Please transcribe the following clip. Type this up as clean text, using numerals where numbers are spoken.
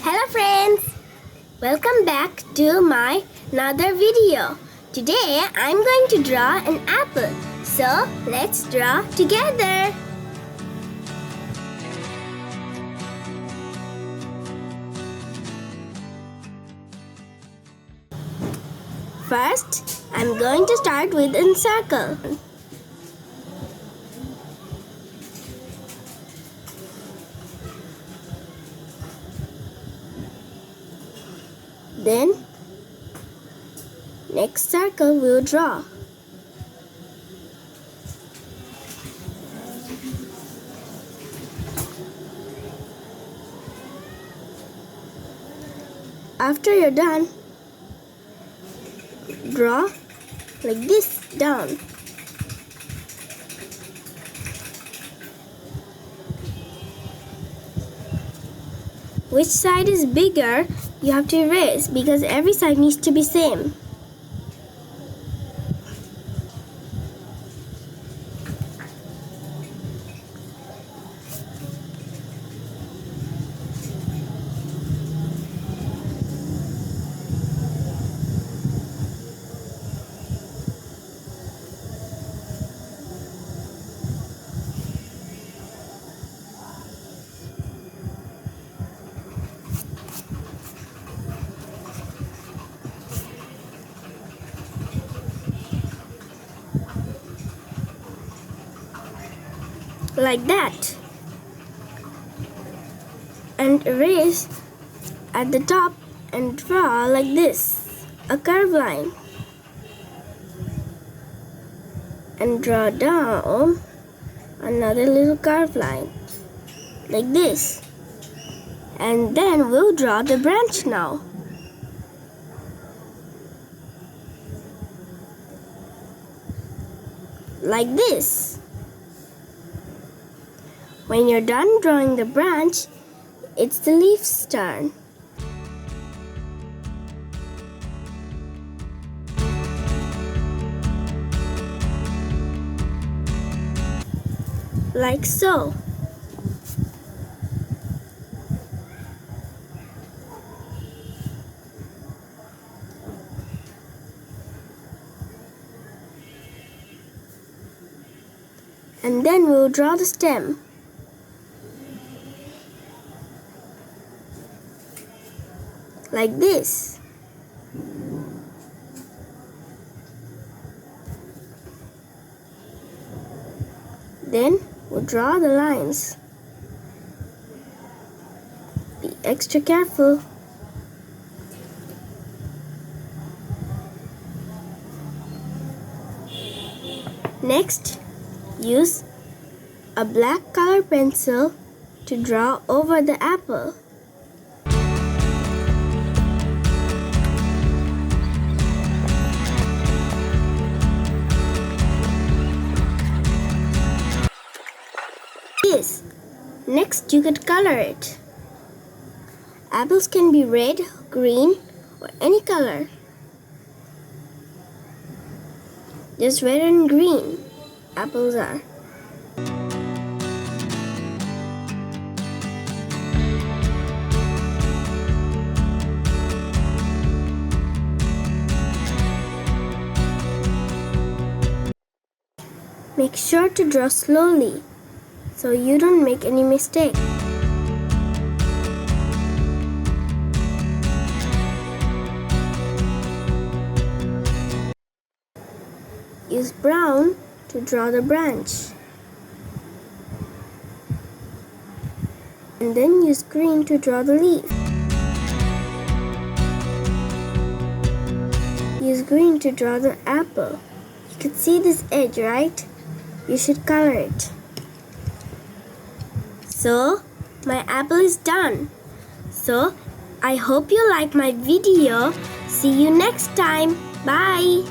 Hello friends! Welcome back to my another video. Today I'm going to draw an apple. So let's draw together. First, I'm going to start with a circle. Then, next circle we'll draw. After you're done, draw like this down. Which side is bigger, you have to erase because every side needs to be same. Like that, and erase at the top and draw like this, a curved line, and draw down another little curved line like this, and then we'll draw the branch now. Like this. When you're done drawing the branch, it's the leaf's turn. Like so. And then we'll draw the stem. Like this. Then we'll draw the lines. Be extra careful. Next, use a black color pencil to draw over the apple. Next, you could color it. Apples can be red, green, or any color. Just red and green apples are. Make sure to draw slowly so you don't make any mistake. Use brown to draw the branch. And then use green to draw the leaf. Use green to draw the apple. You can see this edge, right? You should color it. So, my apple is done. So, I hope you like my video. See you next time. Bye.